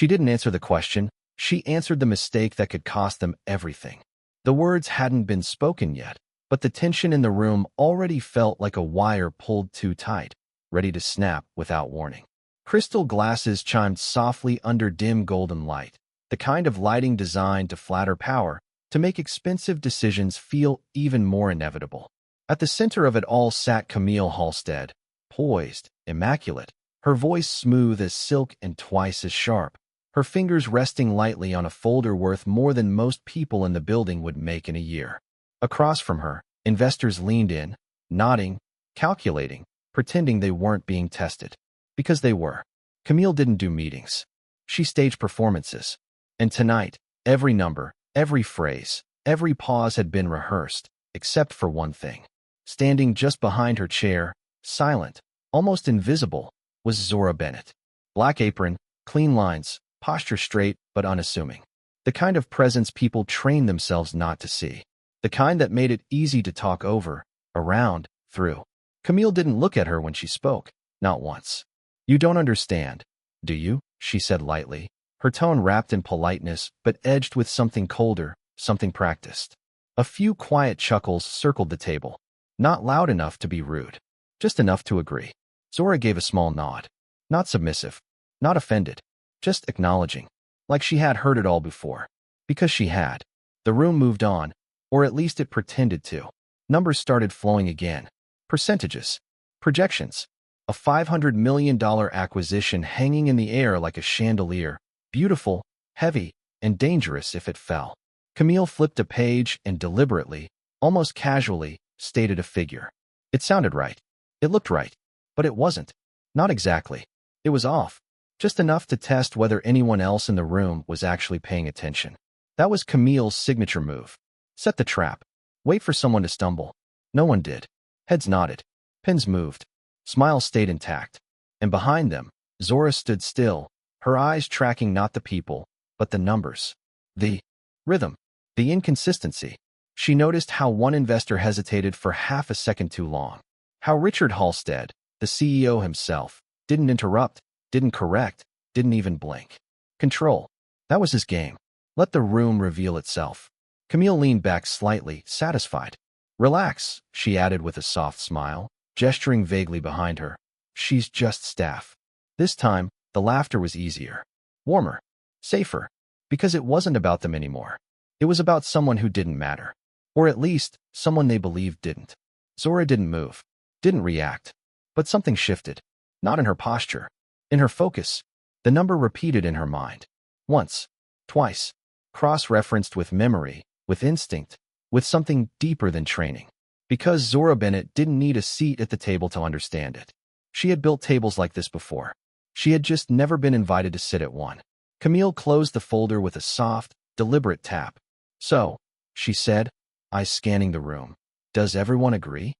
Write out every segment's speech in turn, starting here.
She didn't answer the question. She answered the mistake that could cost them everything. The words hadn't been spoken yet, but the tension in the room already felt like a wire pulled too tight, ready to snap without warning. Crystal glasses chimed softly under dim golden light, the kind of lighting designed to flatter power, to make expensive decisions feel even more inevitable. At the center of it all sat Camille Halstead, poised, immaculate, her voice smooth as silk and twice as sharp, her fingers resting lightly on a folder worth more than most people in the building would make in a year. Across from her, investors leaned in, nodding, calculating, pretending they weren't being tested. Because they were. Camille didn't do meetings. She staged performances. And tonight, every number, every phrase, every pause had been rehearsed, except for one thing. Standing just behind her chair, silent, almost invisible, was Zora Bennett. Black apron, clean lines, posture straight but unassuming. The kind of presence people train themselves not to see. The kind that made it easy to talk over, around, through. Camille didn't look at her when she spoke, not once. "You don't understand, do you?" she said lightly, her tone wrapped in politeness but edged with something colder, something practiced. A few quiet chuckles circled the table, not loud enough to be rude, just enough to agree. Zora gave a small nod, not submissive, not offended, just acknowledging, like she had heard it all before. Because she had. The room moved on, or at least it pretended to. Numbers started flowing again. Percentages. Projections. A $500 million acquisition hanging in the air like a chandelier, beautiful, heavy, and dangerous if it fell. Camille flipped a page and deliberately, almost casually, stated a figure. It sounded right. It looked right. But it wasn't. Not exactly. It was off. Just enough to test whether anyone else in the room was actually paying attention. That was Camille's signature move. Set the trap. Wait for someone to stumble. No one did. Heads nodded. Pins moved. Smiles stayed intact. And behind them, Zora stood still, her eyes tracking not the people, but the numbers. The rhythm. The inconsistency. She noticed how one investor hesitated for half a second too long. How Richard Halstead, the CEO himself, didn't interrupt, didn't correct, didn't even blink. Control. That was his game. Let the room reveal itself. Camille leaned back slightly, satisfied. Relax, she added with a soft smile, gesturing vaguely behind her. She's just staff. This time, the laughter was easier. Warmer. Safer. Because it wasn't about them anymore. It was about someone who didn't matter. Or at least, someone they believed didn't. Zora didn't move. Didn't react. But something shifted. Not in her posture. In her focus. The number repeated in her mind. Once. Twice. Cross-referenced with memory, with instinct, with something deeper than training. Because Zora Bennett didn't need a seat at the table to understand it. She had built tables like this before. She had just never been invited to sit at one. Camille closed the folder with a soft, deliberate tap. "So," she said, eyes scanning the room, "does everyone agree?"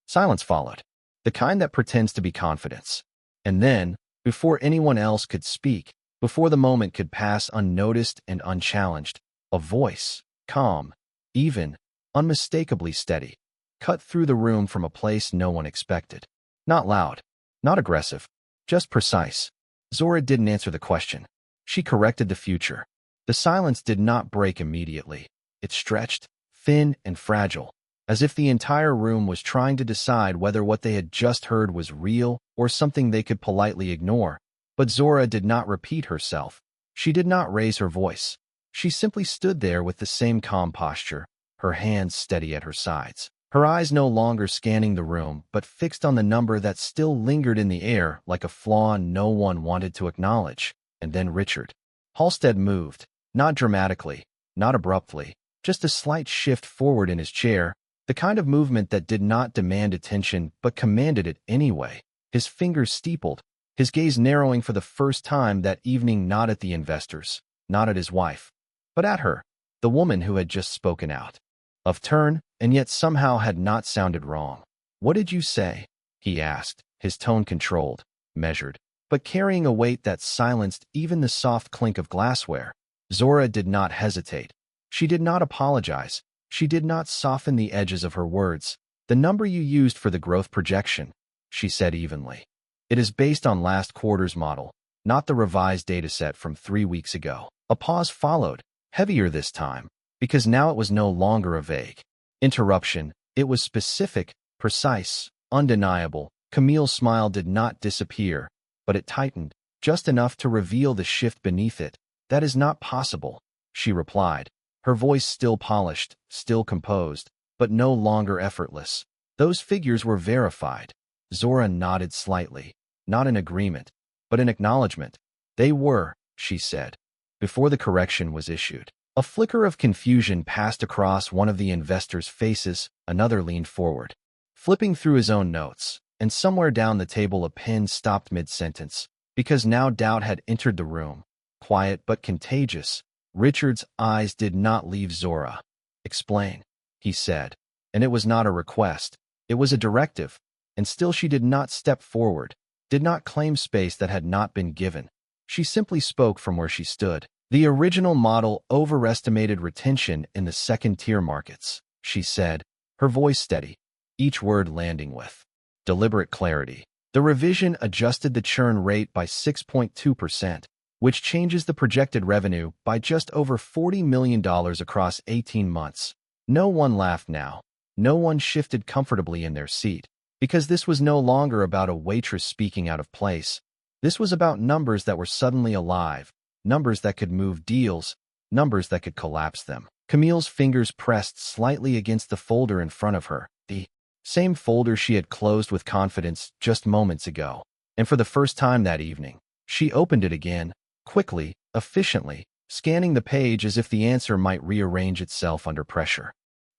Silence followed. The kind that pretends to be confidence. And then, before anyone else could speak, before the moment could pass unnoticed and unchallenged, a voice, calm, even, unmistakably steady, cut through the room from a place no one expected. Not loud, not aggressive, just precise. Zora didn't answer the question. She corrected the future. The silence did not break immediately. It stretched, thin and fragile, as if the entire room was trying to decide whether what they had just heard was real or something they could politely ignore. But Zora did not repeat herself. She did not raise her voice. She simply stood there with the same calm posture, her hands steady at her sides. Her eyes no longer scanning the room, but fixed on the number that still lingered in the air like a flaw no one wanted to acknowledge. And then Richard Halstead moved, not dramatically, not abruptly, just a slight shift forward in his chair, the kind of movement that did not demand attention but commanded it anyway. His fingers steepled, his gaze narrowing for the first time that evening, not at the investors, not at his wife, but at her, the woman who had just spoken out. Of turn, and yet somehow had not sounded wrong. "What did you say?" he asked, his tone controlled, measured, but carrying a weight that silenced even the soft clink of glassware. Zora did not hesitate. She did not apologize. She did not soften the edges of her words. "The number you used for the growth projection," she said evenly. "It is based on last quarter's model, not the revised dataset from 3 weeks ago. A pause followed, heavier this time, because now it was no longer a vague interruption. It was specific, precise, undeniable. Camille's smile did not disappear, but it tightened, just enough to reveal the shift beneath it. "That is not possible," she replied, her voice still polished, still composed, but no longer effortless. "Those figures were verified." Zora nodded slightly, not in agreement, but in acknowledgement. "They were," she said, before the correction was issued. A flicker of confusion passed across one of the investors' faces. Another leaned forward, flipping through his own notes, and somewhere down the table a pen stopped mid-sentence, because now doubt had entered the room, quiet but contagious. Richard's eyes did not leave Zora. "Explain," he said, and it was not a request. It was a directive, and still she did not step forward, did not claim space that had not been given. She simply spoke from where she stood. "The original model overestimated retention in the second-tier markets," she said, her voice steady, each word landing with deliberate clarity. "The revision adjusted the churn rate by 6.2%, which changes the projected revenue by just over $40 million across 18 months. No one laughed now. No one shifted comfortably in their seat, because this was no longer about a waitress speaking out of place. This was about numbers that were suddenly alive, numbers that could move deals, numbers that could collapse them. Camille's fingers pressed slightly against the folder in front of her, the same folder she had closed with confidence just moments ago. And for the first time that evening, she opened it again, quickly, efficiently, scanning the page as if the answer might rearrange itself under pressure.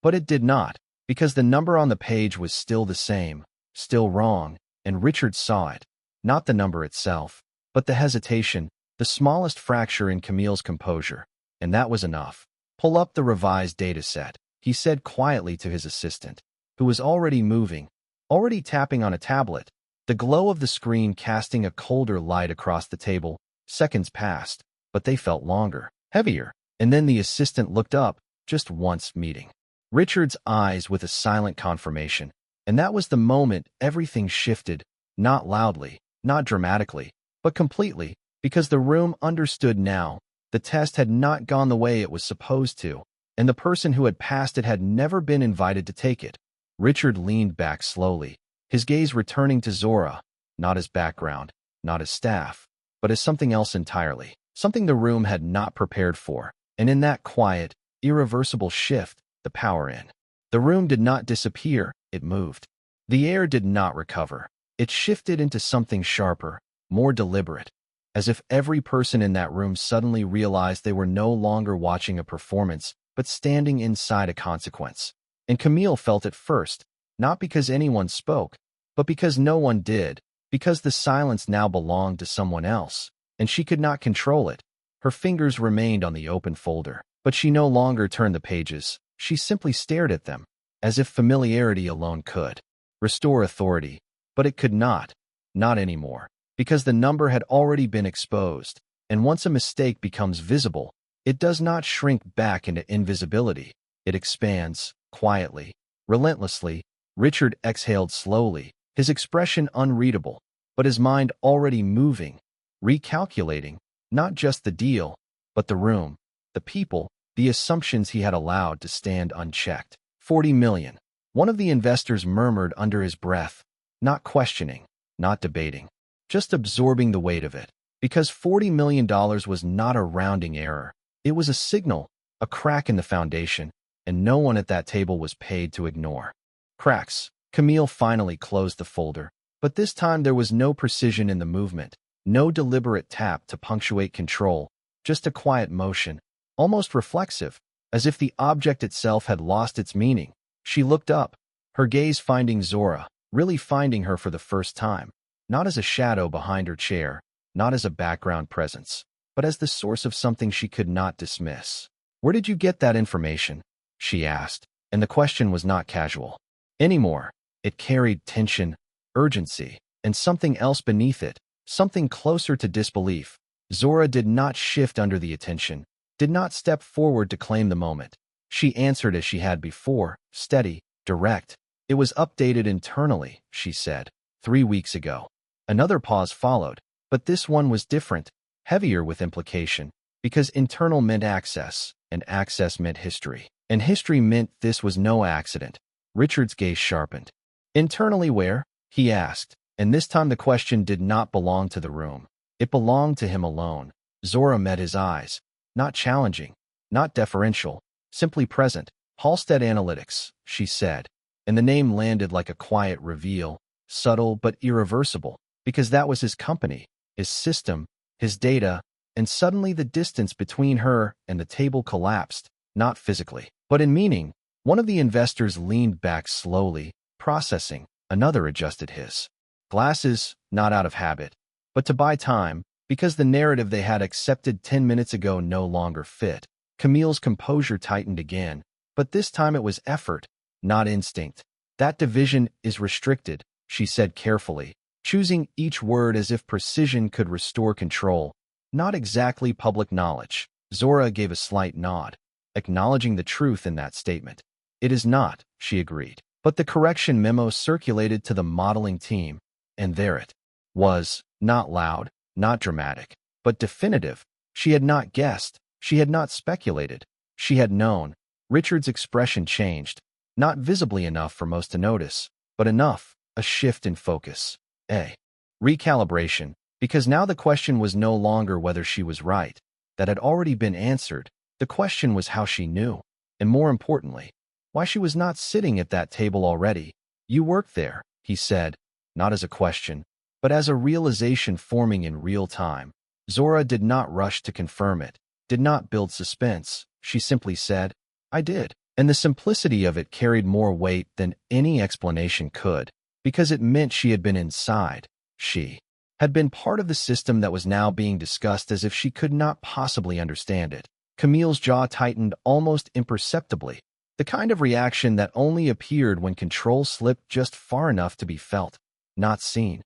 But it did not, because the number on the page was still the same, still wrong, and Richard saw it. Not the number itself, but the hesitation, the smallest fracture in Camille's composure, and that was enough. "Pull up the revised data set," he said quietly to his assistant, who was already moving, already tapping on a tablet, the glow of the screen casting a colder light across the table. Seconds passed, but they felt longer, heavier, and then the assistant looked up, just once, meeting Richard's eyes with a silent confirmation, and that was the moment everything shifted, not loudly, not dramatically, but completely, because the room understood now. The test had not gone the way it was supposed to, and the person who had passed it had never been invited to take it. Richard leaned back slowly, his gaze returning to Zora, not as background, not as staff, but as something else entirely, something the room had not prepared for. And in that quiet, irreversible shift, the power in the room did not disappear, it moved. The air did not recover. It shifted into something sharper, more deliberate, as if every person in that room suddenly realized they were no longer watching a performance, but standing inside a consequence. And Camille felt it first, not because anyone spoke, but because no one did, because the silence now belonged to someone else, and she could not control it. Her fingers remained on the open folder, but she no longer turned the pages. She simply stared at them, as if familiarity alone could restore authority, but it could not anymore, because the number had already been exposed, and once a mistake becomes visible, it does not shrink back into invisibility. It expands, quietly, relentlessly. Richard exhaled slowly, his expression unreadable, but his mind already moving, recalculating, not just the deal, but the room, the people, the assumptions he had allowed to stand unchecked. 40 million. One of the investors murmured under his breath, not questioning, not debating, just absorbing the weight of it, because $40 million was not a rounding error. It was a signal, a crack in the foundation, and no one at that table was paid to ignore cracks. Camille finally closed the folder, but this time there was no precision in the movement, no deliberate tap to punctuate control, just a quiet motion, almost reflexive, as if the object itself had lost its meaning. She looked up, her gaze finding Zora, really finding her for the first time, not as a shadow behind her chair, not as a background presence, but as the source of something she could not dismiss. "Where did you get that information?" she asked, and the question was not casual anymore. It carried tension, urgency, and something else beneath it, something closer to disbelief. Zora did not shift under the attention, did not step forward to claim the moment. She answered as she had before, steady, direct. "It was updated internally," she said, 3 weeks ago." Another pause followed, But this one was different, heavier with implication, because internal meant access, and access meant history. And history meant this was no accident. Richard's gaze sharpened. Internally where? He asked, and this time the question did not belong to the room. It belonged to him alone. Zora met his eyes. Not challenging, not deferential, simply present. Halstead Analytics, she said, and the name landed like a quiet reveal, subtle but irreversible, because that was his company, his system, his data, and suddenly the distance between her and the table collapsed, not physically, but in meaning. One of the investors leaned back slowly, processing. Another adjusted his glasses, not out of habit, but to buy time, because the narrative they had accepted 10 minutes ago no longer fit. Camille's composure tightened again, but this time it was effort, not instinct. That division is restricted, she said carefully, choosing each word as if precision could restore control. Not exactly public knowledge. Zora gave a slight nod, acknowledging the truth in that statement. It is not, she agreed. But the correction memo circulated to the modeling team, and there it was, not loud, not dramatic, but definitive. She had not guessed, she had not speculated, she had known. Richard's expression changed, not visibly enough for most to notice, but enough, a shift in focus. A recalibration, because now the question was no longer whether she was right. That had already been answered. The question was how she knew, and more importantly, why she was not sitting at that table already. You work there, he said, not as a question, but as a realization forming in real time. Zora did not rush to confirm it, did not build suspense. She simply said, I did. And the simplicity of it carried more weight than any explanation could, because it meant she had been inside. She had been part of the system that was now being discussed as if she could not possibly understand it. Camille's jaw tightened almost imperceptibly, the kind of reaction that only appeared when control slipped just far enough to be felt, not seen.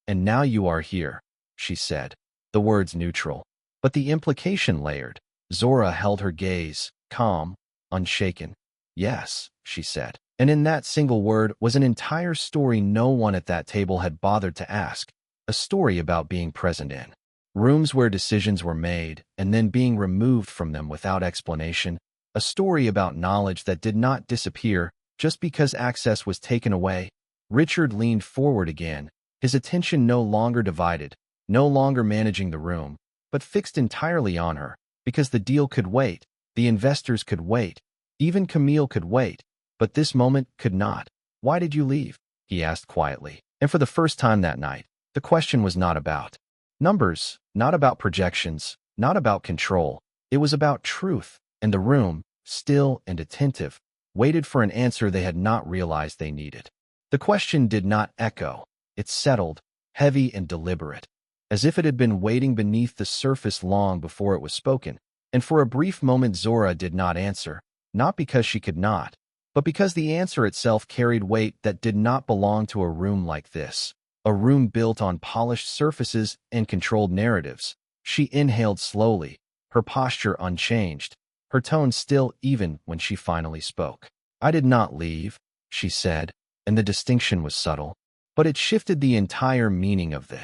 And now you are here, she said, the words neutral, but the implication layered. Zora held her gaze, calm, unshaken. Yes, she said. And in that single word was an entire story no one at that table had bothered to ask, a story about being present in rooms where decisions were made and then being removed from them without explanation, a story about knowledge that did not disappear just because access was taken away. Richard leaned forward again, his attention no longer divided, no longer managing the room, but fixed entirely on her, because the deal could wait, the investors could wait, even Camille could wait, but this moment could not. Why did you leave? He asked quietly. And for the first time that night, the question was not about numbers, not about projections, not about control. It was about truth. And the room, still and attentive, waited for an answer they had not realized they needed. The question did not echo. It settled, heavy and deliberate, as if it had been waiting beneath the surface long before it was spoken. And for a brief moment Zora did not answer, not because she could not, but because the answer itself carried weight that did not belong to a room like this, a room built on polished surfaces and controlled narratives. She inhaled slowly, her posture unchanged, her tone still even when she finally spoke. I did not leave, she said, and the distinction was subtle, but it shifted the entire meaning of the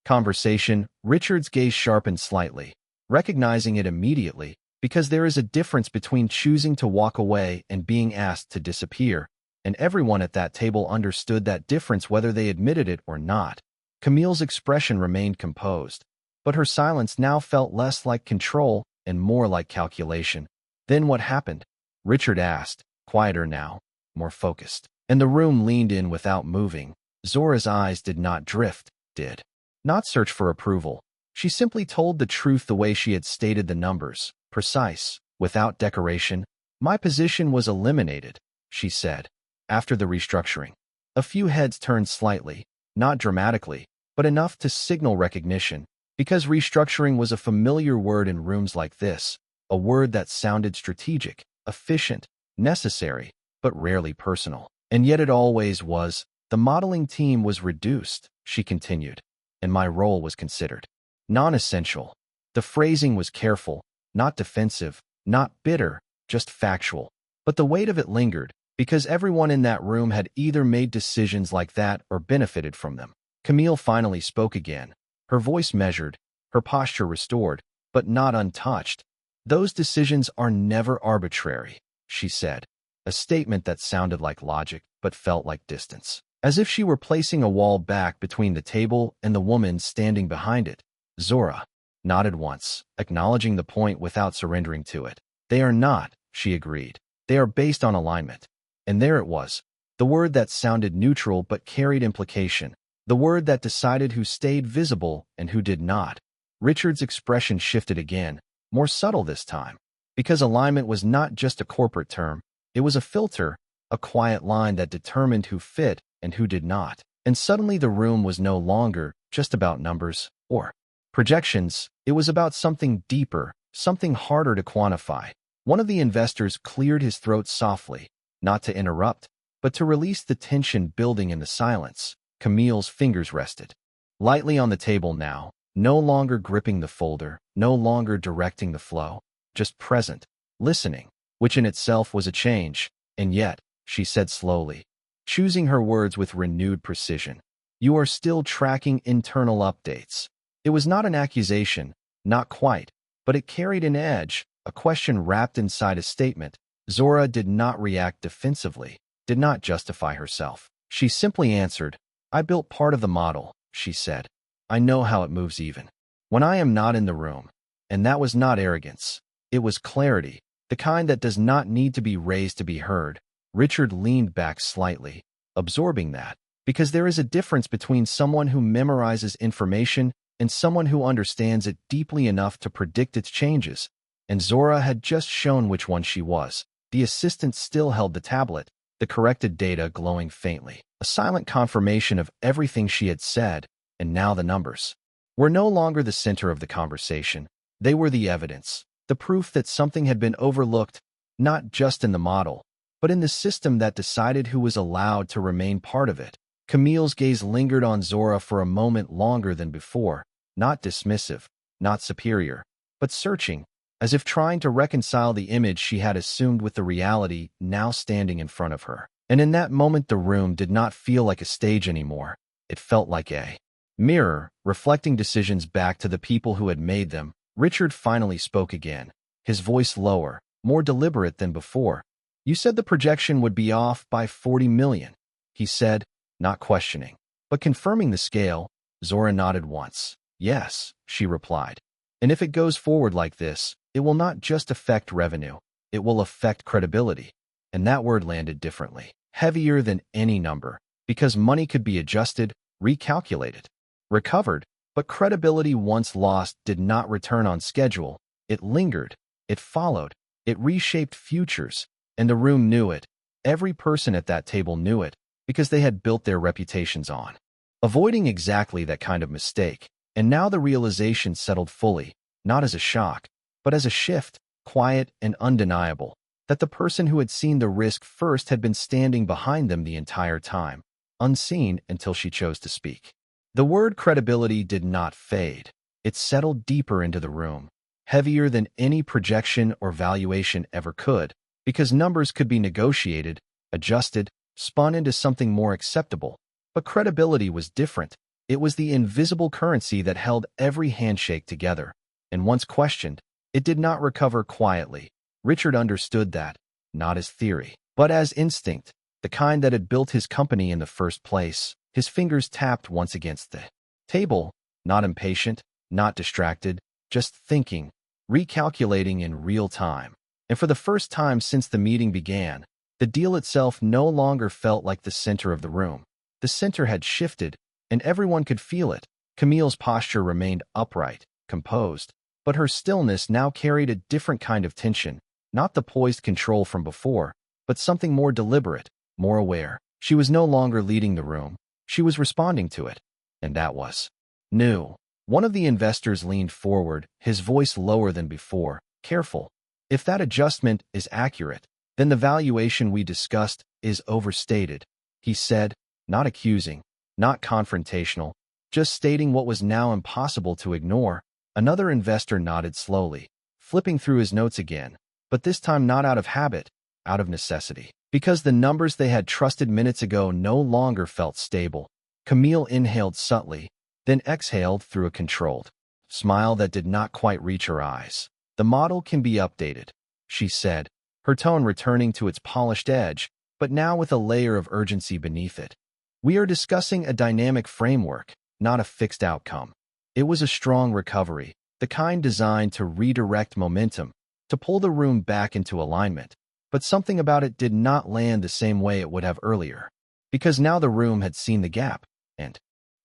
conversation. Richard's gaze sharpened slightly, recognizing it immediately, because there is a difference between choosing to walk away and being asked to disappear, and everyone at that table understood that difference whether they admitted it or not. Camille's expression remained composed, but her silence now felt less like control and more like calculation. Then what happened? Richard asked, quieter now, more focused. And the room leaned in without moving. Zora's eyes did not drift, did not search for approval. She simply told the truth the way she had stated the numbers, precise, without decoration. My position was eliminated, she said, after the restructuring. A few heads turned slightly, not dramatically, but enough to signal recognition, because restructuring was a familiar word in rooms like this, a word that sounded strategic, efficient, necessary, but rarely personal. And yet it always was. The modeling team was reduced, she continued, and my role was considered non-essential. The phrasing was careful, not defensive, not bitter, just factual. But the weight of it lingered, because everyone in that room had either made decisions like that or benefited from them. Camille finally spoke again, her voice measured, her posture restored, but not untouched. "Those decisions are never arbitrary," she said, a statement that sounded like logic but felt like distance. As if she were placing a wall back between the table and the woman standing behind it. Zora nodded once, acknowledging the point without surrendering to it. "They are not," she agreed. "They are based on alignment." And there it was, the word that sounded neutral but carried implication, the word that decided who stayed visible and who did not. Richard's expression shifted again, more subtle this time, because alignment was not just a corporate term, it was a filter, a quiet line that determined who fit and who did not. And suddenly the room was no longer just about numbers or projections. It was about something deeper, something harder to quantify. One of the investors cleared his throat softly, not to interrupt, but to release the tension building in the silence. Camille's fingers rested lightly on the table now, no longer gripping the folder, no longer directing the flow, just present, listening, which in itself was a change. "And yet," she said slowly, choosing her words with renewed precision, "you are still tracking internal updates." It was not an accusation, not quite, but it carried an edge, a question wrapped inside a statement. Zora did not react defensively, did not justify herself. She simply answered, "I built part of the model," she said. "I know how it moves even when I am not in the room." And that was not arrogance. It was clarity, the kind that does not need to be raised to be heard. Richard leaned back slightly, absorbing that, because there is a difference between someone who memorizes information and someone who understands it deeply enough to predict its changes. And Zora had just shown which one she was. The assistant still held the tablet, the corrected data glowing faintly, a silent confirmation of everything she had said. And now the numbers were no longer the center of the conversation. They were the evidence, the proof that something had been overlooked, not just in the model, but in the system that decided who was allowed to remain part of it. Camille's gaze lingered on Zora for a moment longer than before, not dismissive, not superior, but searching, as if trying to reconcile the image she had assumed with the reality now standing in front of her. And in that moment the room did not feel like a stage anymore. It felt like a mirror, reflecting decisions back to the people who had made them. Richard finally spoke again, his voice lower, more deliberate than before. "You said the projection would be off by 40 million, he said, not questioning, but confirming the scale. Zora nodded once. "Yes," she replied. "And if it goes forward like this, it will not just affect revenue, it will affect credibility." And that word landed differently, heavier than any number, because money could be adjusted, recalculated, recovered, but credibility once lost did not return on schedule. It lingered, it followed, it reshaped futures, and the room knew it. Every person at that table knew it, because they had built their reputations on avoiding exactly that kind of mistake. And now the realization settled fully, not as a shock, but as a shift, quiet and undeniable, that the person who had seen the risk first had been standing behind them the entire time, unseen until she chose to speak. The word credibility did not fade. It settled deeper into the room, heavier than any projection or valuation ever could, because numbers could be negotiated, adjusted, spun into something more acceptable. But credibility was different. It was the invisible currency that held every handshake together. And once questioned, it did not recover quietly. Richard understood that, not as theory, but as instinct, the kind that had built his company in the first place. His fingers tapped once against the table, not impatient, not distracted, just thinking, recalculating in real time. And for the first time since the meeting began, the deal itself no longer felt like the center of the room. The center had shifted, and everyone could feel it. Camille's posture remained upright, composed, but her stillness now carried a different kind of tension, not the poised control from before, but something more deliberate, more aware. She was no longer leading the room. She was responding to it, and that was new. One of the investors leaned forward, his voice lower than before. "Careful. If that adjustment is accurate, then the valuation we discussed is overstated," he said, not accusing, not confrontational, just stating what was now impossible to ignore. Another investor nodded slowly, flipping through his notes again, but this time not out of habit, out of necessity, because the numbers they had trusted minutes ago no longer felt stable. Camille inhaled subtly, then exhaled through a controlled smile that did not quite reach her eyes. "The model can be updated," she said, her tone returning to its polished edge, but now with a layer of urgency beneath it. "We are discussing a dynamic framework, not a fixed outcome." It was a strong recovery, the kind designed to redirect momentum, to pull the room back into alignment. But something about it did not land the same way it would have earlier. Because now the room had seen the gap, and,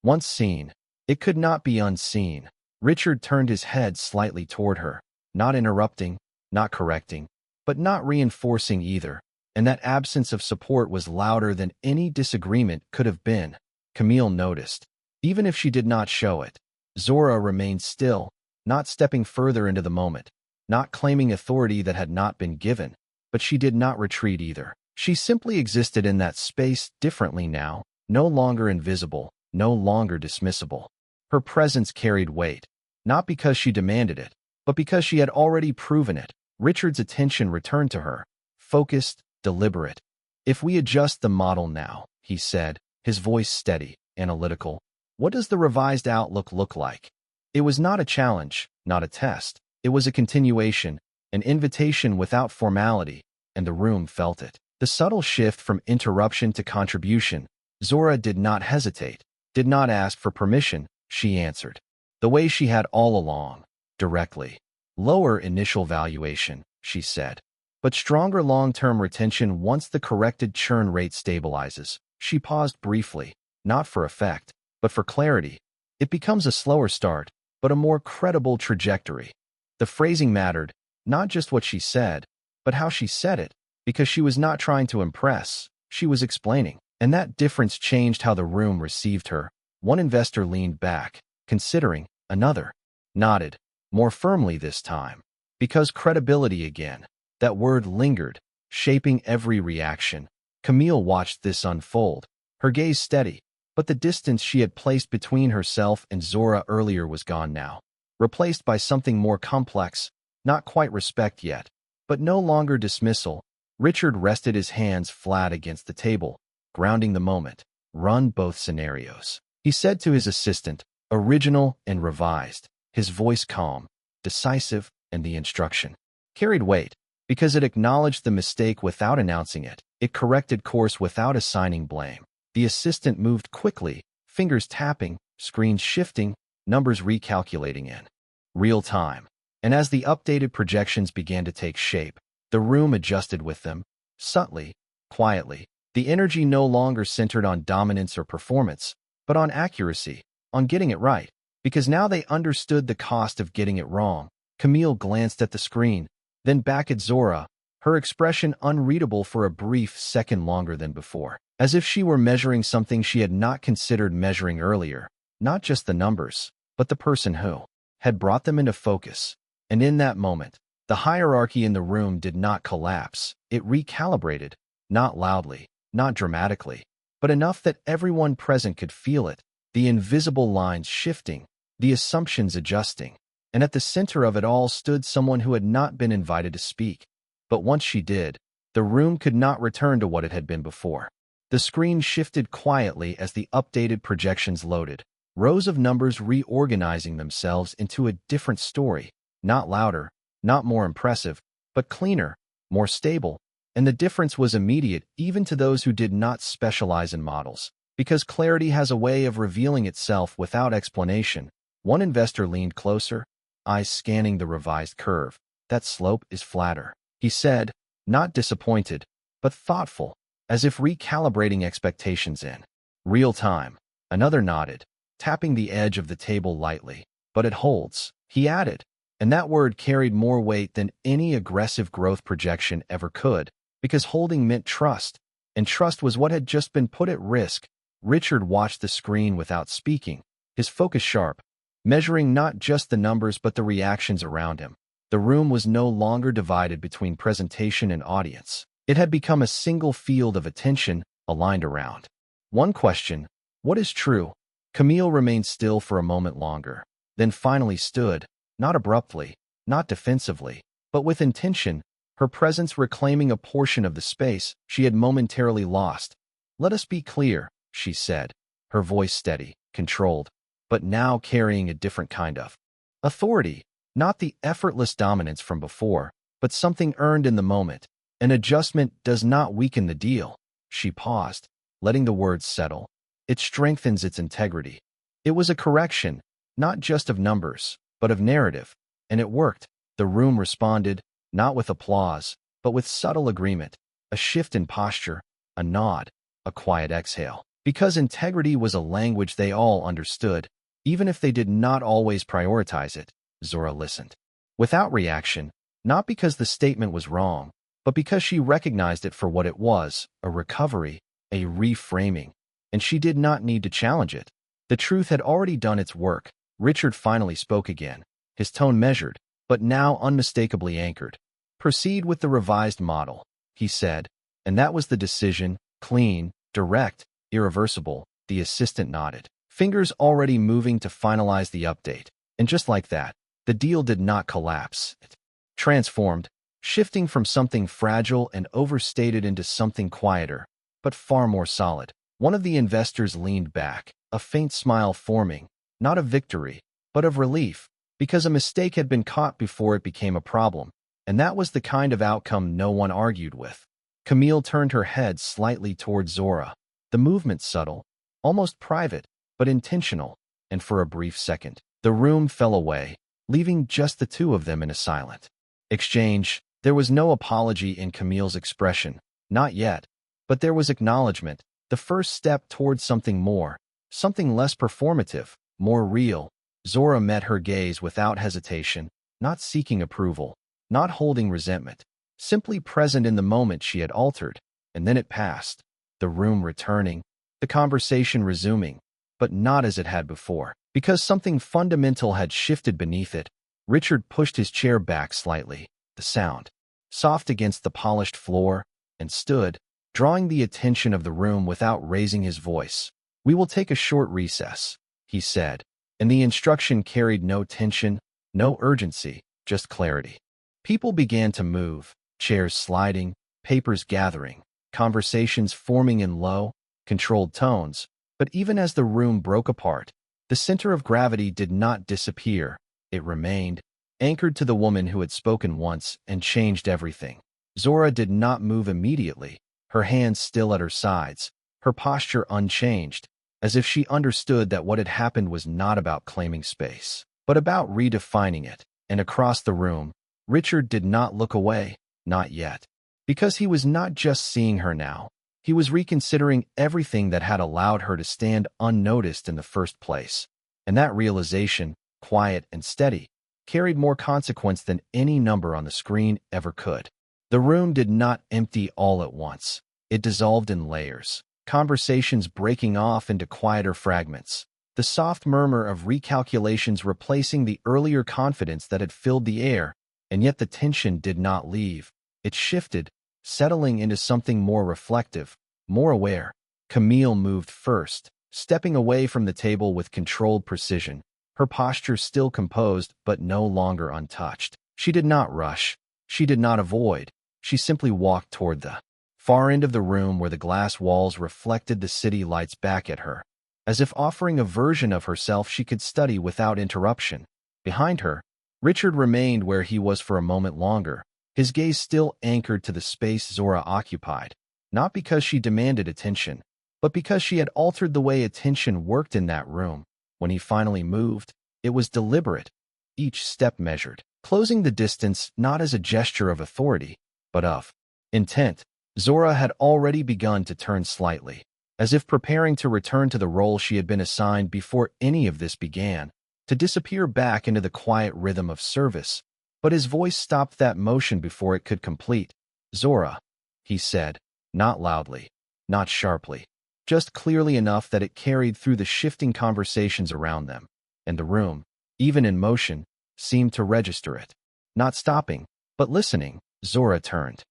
once seen, it could not be unseen. Richard turned his head slightly toward her, not interrupting, not correcting, but not reinforcing either, and that absence of support was louder than any disagreement could have been. Camille noticed. Even if she did not show it, Zora remained still, not stepping further into the moment, not claiming authority that had not been given, but she did not retreat either. She simply existed in that space differently now, no longer invisible, no longer dismissible. Her presence carried weight, not because she demanded it, but because she had already proven it. Richard's attention returned to her, focused, deliberate. "If we adjust the model now," he said, his voice steady, analytical, "what does the revised outlook look like?" It was not a challenge, not a test. It was a continuation, an invitation without formality, and the room felt it. The subtle shift from interruption to contribution. Zora did not hesitate, did not ask for permission. She answered, the way she had all along, directly. "Lower initial valuation," she said, "but stronger long-term retention once the corrected churn rate stabilizes." She paused briefly, not for effect, but for clarity. "It becomes a slower start, but a more credible trajectory." The phrasing mattered, not just what she said, but how she said it, because she was not trying to impress, she was explaining. And that difference changed how the room received her. One investor leaned back, considering. Another nodded, more firmly this time. Because credibility again. That word lingered, shaping every reaction. Camille watched this unfold, her gaze steady, but the distance she had placed between herself and Zora earlier was gone now, replaced by something more complex, not quite respect yet, but no longer dismissal. Richard rested his hands flat against the table, grounding the moment. "Run both scenarios," he said to his assistant, original and revised, his voice calm, decisive, and the instruction carried weight, because it acknowledged the mistake without announcing it. It corrected course without assigning blame. The assistant moved quickly, fingers tapping, screens shifting, numbers recalculating in real time. And as the updated projections began to take shape, the room adjusted with them, subtly, quietly. The energy no longer centered on dominance or performance, but on accuracy, on getting it right, because now they understood the cost of getting it wrong. Camille glanced at the screen, then back at Zora, her expression unreadable for a brief second longer than before, as if she were measuring something she had not considered measuring earlier, not just the numbers, but the person who had brought them into focus. And in that moment, the hierarchy in the room did not collapse. It recalibrated, not loudly, not dramatically, but enough that everyone present could feel it, the invisible lines shifting, the assumptions adjusting. And at the center of it all stood someone who had not been invited to speak. But once she did, the room could not return to what it had been before. The screen shifted quietly as the updated projections loaded, rows of numbers reorganizing themselves into a different story, not louder, not more impressive, but cleaner, more stable. And the difference was immediate even to those who did not specialize in models, because clarity has a way of revealing itself without explanation. One investor leaned closer, eyes scanning the revised curve. "That slope is flatter," he said, not disappointed, but thoughtful, as if recalibrating expectations in real time. Another nodded, tapping the edge of the table lightly. "But it holds," he added, and that word carried more weight than any aggressive growth projection ever could, because holding meant trust, and trust was what had just been put at risk. Richard watched the screen without speaking, his focus sharp, measuring not just the numbers but the reactions around him. The room was no longer divided between presentation and audience. It had become a single field of attention, aligned around one question: what is true? Camille remained still for a moment longer, then finally stood, not abruptly, not defensively, but with intention, her presence reclaiming a portion of the space she had momentarily lost. "Let us be clear," she said, her voice steady, controlled. but now carrying a different kind of authority, not the effortless dominance from before, but something earned in the moment. An adjustment does not weaken the deal. She paused, letting the words settle. It strengthens its integrity. It was a correction, not just of numbers, but of narrative, and it worked. The room responded, not with applause, but with subtle agreement, a shift in posture, a nod, a quiet exhale. Because integrity was a language they all understood, even if they did not always prioritize it, Zora listened. Without reaction, not because the statement was wrong, but because she recognized it for what it was, a recovery, a reframing, and she did not need to challenge it. The truth had already done its work. Richard finally spoke again, his tone measured, but now unmistakably anchored. Proceed with the revised model, he said, and that was the decision, clean, direct, irreversible. The assistant nodded, fingers already moving to finalize the update, and just like that, the deal did not collapse. It transformed, shifting from something fragile and overstated into something quieter, but far more solid. One of the investors leaned back, a faint smile forming, not of victory, but of relief, because a mistake had been caught before it became a problem, and that was the kind of outcome no one argued with. Camille turned her head slightly toward Zora, the movement subtle, almost private, but intentional, and for a brief second, the room fell away, leaving just the two of them in a silent exchange. There was no apology in Camille's expression, not yet, but there was acknowledgement, the first step towards something more, something less performative, more real. Zora met her gaze without hesitation, not seeking approval, not holding resentment, simply present in the moment. She had altered, and then it passed, the room returning, the conversation resuming, but not as it had before. Because something fundamental had shifted beneath it, Richard pushed his chair back slightly, the sound soft against the polished floor, and stood, drawing the attention of the room without raising his voice. "We will take a short recess," he said, and the instruction carried no tension, no urgency, just clarity. People began to move, chairs sliding, papers gathering, conversations forming in low, controlled tones, but even as the room broke apart, the center of gravity did not disappear. It remained, anchored to the woman who had spoken once and changed everything. Zora did not move immediately, her hands still at her sides, her posture unchanged, as if she understood that what had happened was not about claiming space, but about redefining it. And across the room, Richard did not look away, not yet. Because he was not just seeing her now, he was reconsidering everything that had allowed her to stand unnoticed in the first place. And that realization, quiet and steady, carried more consequence than any number on the screen ever could. The room did not empty all at once. It dissolved in layers, conversations breaking off into quieter fragments, the soft murmur of recalculations replacing the earlier confidence that had filled the air, and yet the tension did not leave. It shifted, settling into something more reflective, more aware. Camille moved first, stepping away from the table with controlled precision, her posture still composed but no longer untouched. She did not rush. She did not avoid. She simply walked toward the far end of the room where the glass walls reflected the city lights back at her, as if offering a version of herself she could study without interruption. Behind her, Richard remained where he was for a moment longer, his gaze still anchored to the space Zora occupied, not because she demanded attention, but because she had altered the way attention worked in that room. When he finally moved, it was deliberate, each step measured, closing the distance not as a gesture of authority, but of intent. Zora had already begun to turn slightly, as if preparing to return to the role she had been assigned before any of this began, to disappear back into the quiet rhythm of service. But his voice stopped that motion before it could complete. "Zora," he said, not loudly, not sharply, just clearly enough that it carried through the shifting conversations around them, and the room, even in motion, seemed to register it. Not stopping, but listening. Zora turned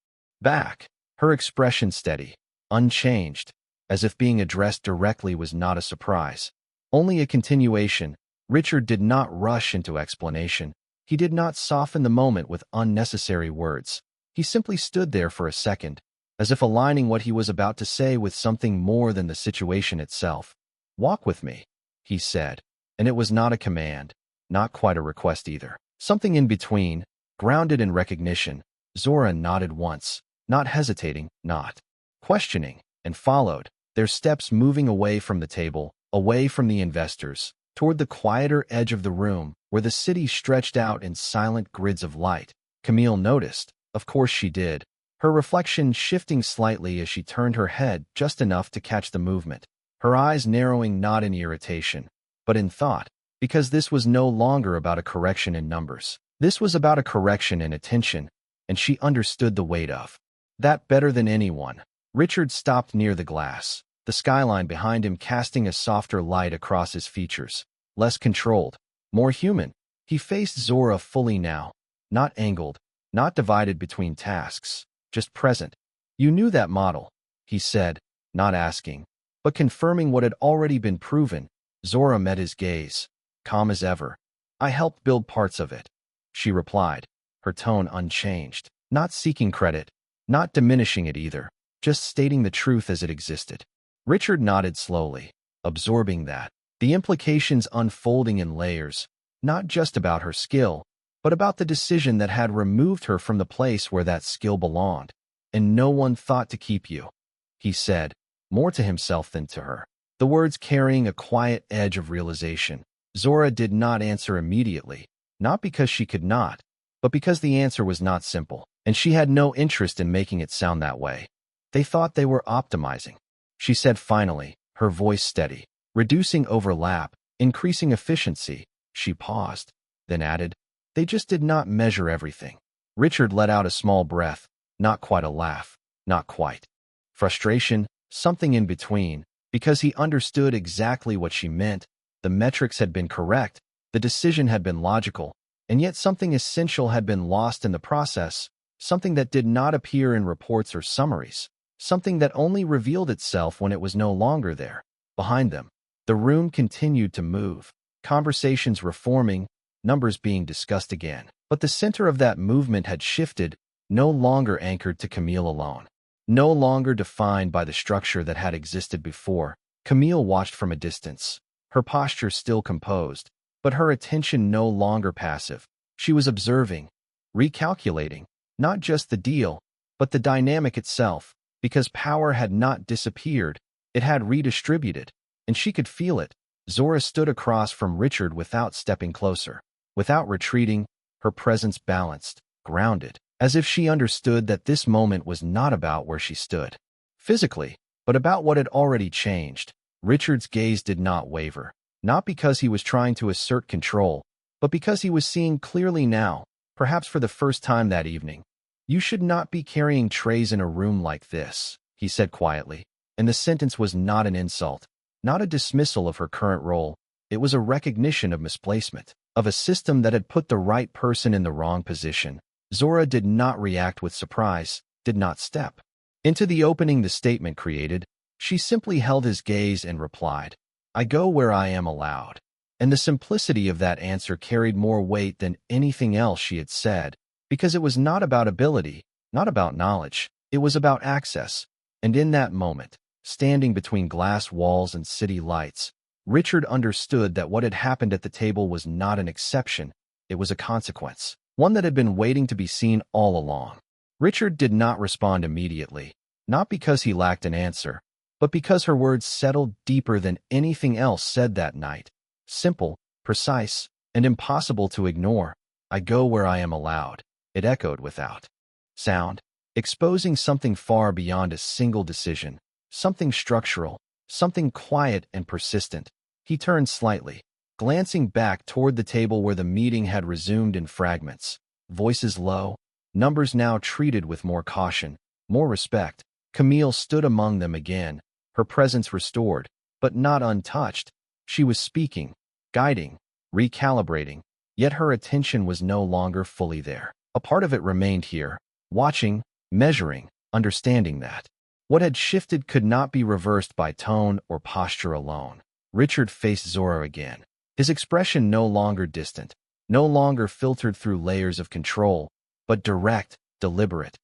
back, her expression steady, unchanged, as if being addressed directly was not a surprise, only a continuation. Richard did not rush into explanation. He did not soften the moment with unnecessary words. He simply stood there for a second, as if aligning what he was about to say with something more than the situation itself. "Walk with me," he said, And it was not a command, not quite a request either. Something in between, grounded in recognition. Zora nodded once, not hesitating, not questioning, and followed, their steps moving away from the table, away from the investors, toward the quieter edge of the room where the city stretched out in silent grids of light. Camille noticed, of course she did, her reflection shifting slightly as she turned her head just enough to catch the movement, her eyes narrowing not in irritation, but in thought, because this was no longer about a correction in numbers. This was about a correction in attention, and she understood the weight of that better than anyone. Richard stopped near the glass, the skyline behind him casting a softer light across his features, less controlled, more human. He faced Zora fully now, not angled, not divided between tasks, just present. You knew that model, he said, not asking, but confirming what had already been proven. Zora met his gaze, calm as ever. I helped build parts of it, she replied, her tone unchanged, not seeking credit, not diminishing it either, just stating the truth as it existed. Richard nodded slowly, absorbing that, the implications unfolding in layers, not just about her skill, but about the decision that had removed her from the place where that skill belonged. And no one thought to keep you, he said, more to himself than to her, the words carrying a quiet edge of realization. Zora did not answer immediately, not because she could not, but because the answer was not simple, and she had no interest in making it sound that way. They thought they were optimizing, she said finally, her voice steady, reducing overlap, increasing efficiency. She paused, then added, they just did not measure everything. Richard let out a small breath, not quite a laugh, not quite. Frustration, something in between, because he understood exactly what she meant. The metrics had been correct, the decision had been logical, and yet something essential had been lost in the process, something that did not appear in reports or summaries, something that only revealed itself when it was no longer there. Behind them, the room continued to move, conversations reforming, numbers being discussed again. But the center of that movement had shifted, no longer anchored to Camille alone, no longer defined by the structure that had existed before. Camille watched from a distance, her posture still composed, but her attention no longer passive. She was observing, recalculating, not just the deal, but the dynamic itself, because power had not disappeared, it had redistributed, and she could feel it. Zora stood across from Richard without stepping closer, without retreating, her presence balanced, grounded, as if she understood that this moment was not about where she stood physically, but about what had already changed. Richard's gaze did not waver, not because he was trying to assert control, but because he was seeing clearly now, perhaps for the first time that evening. You should not be carrying trays in a room like this, he said quietly, and the sentence was not an insult, not a dismissal of her current role. It was a recognition of misplacement, of a system that had put the right person in the wrong position. Zora did not react with surprise, did not step into the opening the statement created. She simply held his gaze and replied, I go where I am allowed. And the simplicity of that answer carried more weight than anything else she had said, because it was not about ability, not about knowledge, it was about access. And in that moment, standing between glass walls and city lights, Richard understood that what had happened at the table was not an exception, it was a consequence, one that had been waiting to be seen all along. Richard did not respond immediately, not because he lacked an answer, but because her words settled deeper than anything else said that night. Simple, precise, and impossible to ignore. I go where I am allowed. It echoed without sound, exposing something far beyond a single decision, something structural, something quiet and persistent. He turned slightly, glancing back toward the table where the meeting had resumed in fragments, voices low, numbers now treated with more caution, more respect. Camille stood among them again, her presence restored, but not untouched. She was speaking, guiding, recalibrating, yet her attention was no longer fully there. A part of it remained here, watching, measuring, understanding that what had shifted could not be reversed by tone or posture alone. Richard faced Zora again, his expression no longer distant, no longer filtered through layers of control, but direct, deliberate.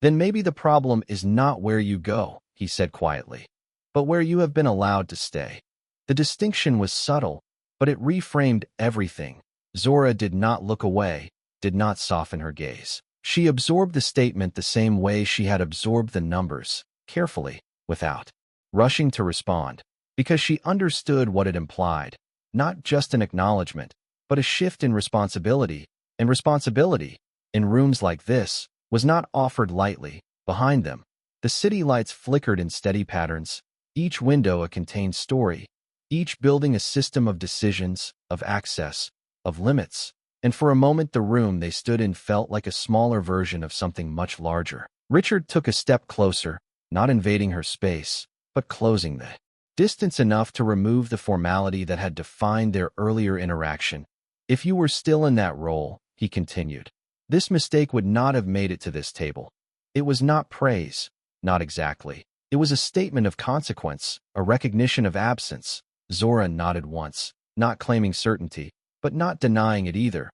Then maybe the problem is not where you go, he said quietly, but where you have been allowed to stay. The distinction was subtle, but it reframed everything. Zora did not look away, did not soften her gaze. She absorbed the statement the same way she had absorbed the numbers, carefully, without rushing to respond, because she understood what it implied, not just an acknowledgement, but a shift in responsibility, and responsibility, in rooms like this, was not offered lightly. Behind them, the city lights flickered in steady patterns, each window a contained story, each building a system of decisions, of access, of limits. And for a moment the room they stood in felt like a smaller version of something much larger. Richard took a step closer, not invading her space, but closing the distance enough to remove the formality that had defined their earlier interaction. If you were still in that role, he continued, this mistake would not have made it to this table. It was not praise, not exactly. It was a statement of consequence, a recognition of absence. Zora nodded once, not claiming certainty, but not denying it either.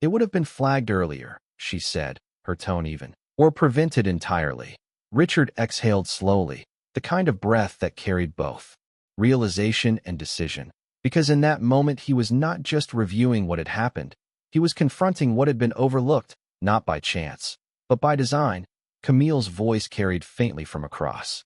It would have been flagged earlier, she said, her tone even, or prevented entirely. Richard exhaled slowly, the kind of breath that carried both realization and decision, because in that moment he was not just reviewing what had happened, he was confronting what had been overlooked, not by chance, but by design. Camille's voice carried faintly from across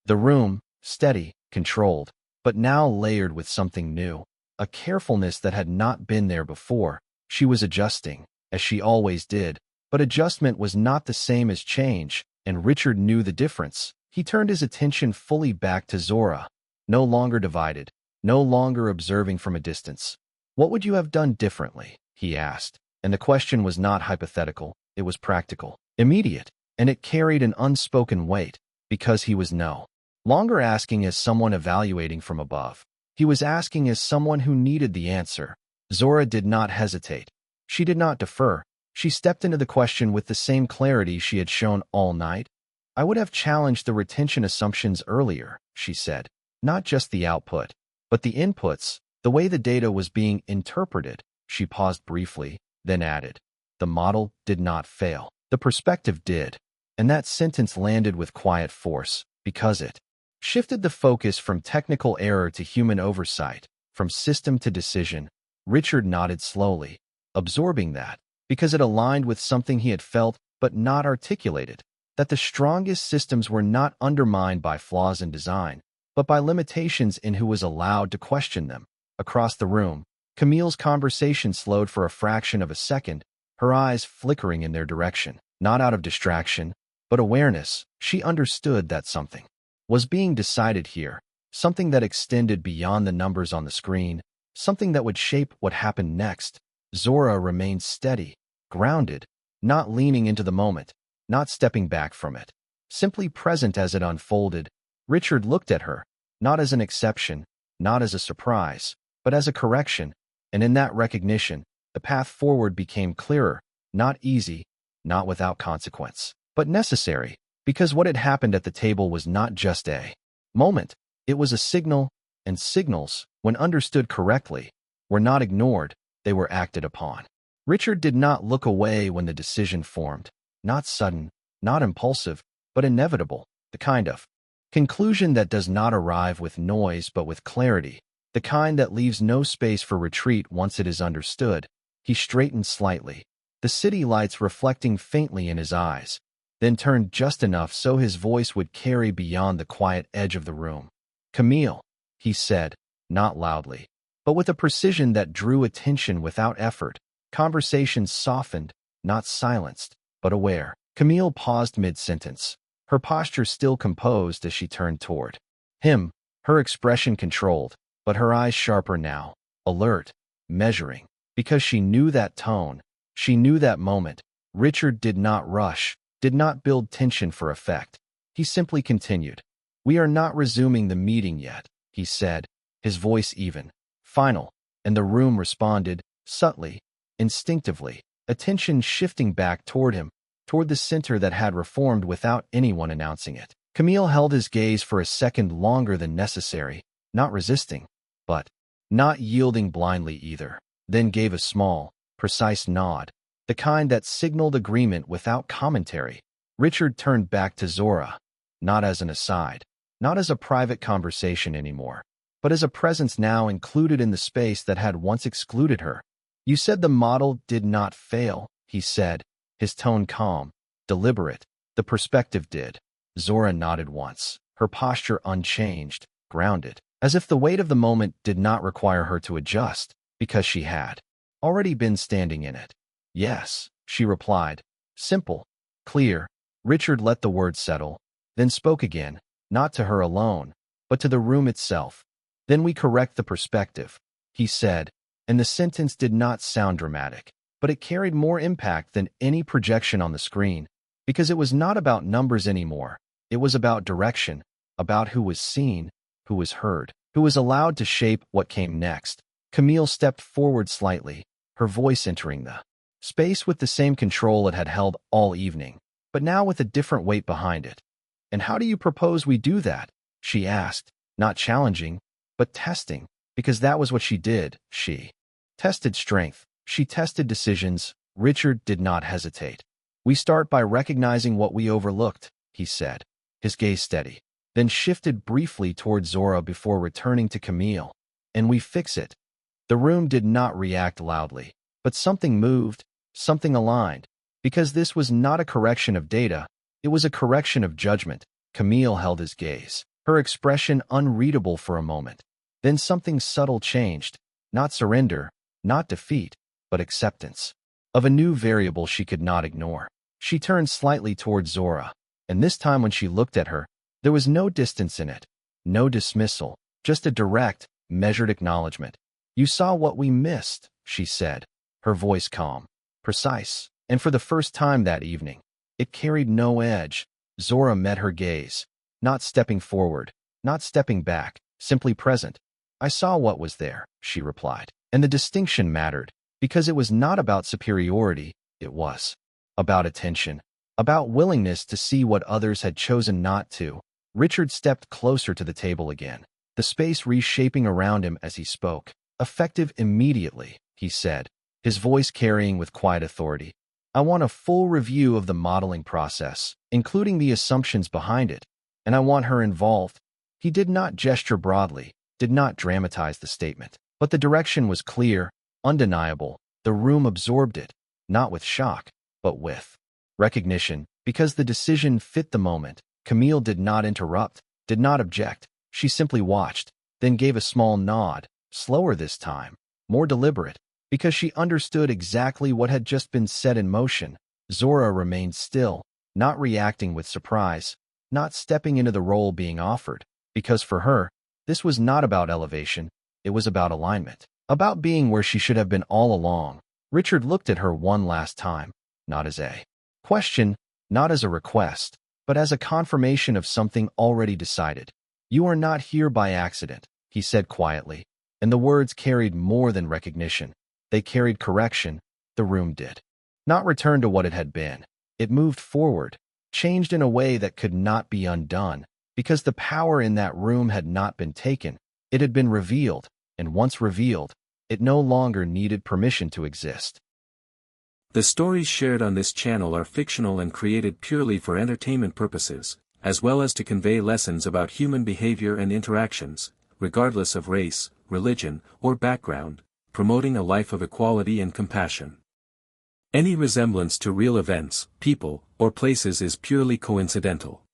the room, steady, controlled, but now layered with something new, a carefulness that had not been there before. She was adjusting, as she always did, but adjustment was not the same as change, and Richard knew the difference. He turned his attention fully back to Zora, no longer divided, no longer observing from a distance. What would you have done differently? He asked, and the question was not hypothetical, it was practical, immediate, and it carried an unspoken weight, because he was no longer asking as someone evaluating from above. He was asking as someone who needed the answer. Zora did not hesitate. She did not defer. She stepped into the question with the same clarity she had shown all night. I would have challenged the retention assumptions earlier, she said. Not just the output, but the inputs, the way the data was being interpreted. She paused briefly, then added, the model did not fail. The perspective did. And that sentence landed with quiet force, because it shifted the focus from technical error to human oversight, from system to decision. Richard nodded slowly, absorbing that, because it aligned with something he had felt but not articulated, that the strongest systems were not undermined by flaws in design, but by limitations in who was allowed to question them. Across the room, Camille's conversation slowed for a fraction of a second, her eyes flickering in their direction, not out of distraction, but awareness. She understood that something was being decided here, something that extended beyond the numbers on the screen, something that would shape what happened next. Zora remained steady, grounded, not leaning into the moment, not stepping back from it, simply present as it unfolded. Richard looked at her, not as an exception, not as a surprise, but as a correction, and in that recognition, the path forward became clearer, not easy, not without consequence, but necessary, because what had happened at the table was not just a moment, it was a signal, and signals, when understood correctly, were not ignored, they were acted upon. Richard did not look away when the decision formed, not sudden, not impulsive, but inevitable, the kind of conclusion that does not arrive with noise but with clarity, the kind that leaves no space for retreat once it is understood. He straightened slightly, the city lights reflecting faintly in his eyes, then turned just enough so his voice would carry beyond the quiet edge of the room. Camille, he said, not loudly, but with a precision that drew attention without effort. Conversations softened, not silenced, but aware. Camille paused mid-sentence, her posture still composed as she turned toward him, her expression controlled, but her eyes sharper now, alert, measuring, because she knew that tone, she knew that moment. Richard did not rush, did not build tension for effect. He simply continued. We are not resuming the meeting yet, he said, his voice even, final, and the room responded, subtly, instinctively, attention shifting back toward him, toward the center that had reformed without anyone announcing it. Camille held his gaze for a second longer than necessary, not resisting, but not yielding blindly either, then gave a small, precise nod, the kind that signaled agreement without commentary. Richard turned back to Zora, not as an aside, not as a private conversation anymore, but as a presence now included in the space that had once excluded her. You said the model did not fail, he said, his tone calm, deliberate. The perspective did. Zora nodded once, her posture unchanged, grounded, as if the weight of the moment did not require her to adjust, because she had already been standing in it. Yes, she replied. Simple, clear. Richard let the words settle, then spoke again, not to her alone, but to the room itself. Then we correct the perspective, he said, and the sentence did not sound dramatic, but it carried more impact than any projection on the screen, because it was not about numbers anymore. It was about direction, about who was seen, who was heard, who was allowed to shape what came next. Camille stepped forward slightly, her voice entering the space with the same control it had held all evening, but now with a different weight behind it. And how do you propose we do that? She asked, not challenging, but testing, because that was what she did. She tested strength. She tested decisions. Richard did not hesitate. We start by recognizing what we overlooked, he said, his gaze steady, then shifted briefly toward Zora before returning to Camille. And we fix it. The room did not react loudly, but something moved, something aligned, because this was not a correction of data, it was a correction of judgment. Camille held his gaze, her expression unreadable for a moment. Then something subtle changed, not surrender, not defeat, but acceptance of a new variable she could not ignore. She turned slightly toward Zora, and this time when she looked at her, there was no distance in it, no dismissal, just a direct, measured acknowledgement. You saw what we missed, she said, her voice calm, precise, and for the first time that evening, it carried no edge. Zora met her gaze, not stepping forward, not stepping back, simply present. I saw what was there, she replied, and the distinction mattered, because it was not about superiority, it was about attention, about willingness to see what others had chosen not to. Richard stepped closer to the table again, the space reshaping around him as he spoke. Effective immediately, he said, his voice carrying with quiet authority. I want a full review of the modeling process, including the assumptions behind it, and I want her involved. He did not gesture broadly, did not dramatize the statement, but the direction was clear, undeniable. The room absorbed it, not with shock, but with recognition, because the decision fit the moment. Camille did not interrupt, did not object. She simply watched, then gave a small nod, slower this time, more deliberate, because she understood exactly what had just been set in motion. Zora remained still, not reacting with surprise, not stepping into the role being offered, because for her, this was not about elevation, it was about alignment, about being where she should have been all along. Richard looked at her one last time, not as a question, not as a request, but as a confirmation of something already decided. You are not here by accident, he said quietly, and the words carried more than recognition. They carried correction. The room did not return to what it had been. It moved forward, changed in a way that could not be undone, because the power in that room had not been taken. It had been revealed, and once revealed, it no longer needed permission to exist. The stories shared on this channel are fictional and created purely for entertainment purposes, as well as to convey lessons about human behavior and interactions, regardless of race, religion, or background, promoting a life of equality and compassion. Any resemblance to real events, people, or places is purely coincidental.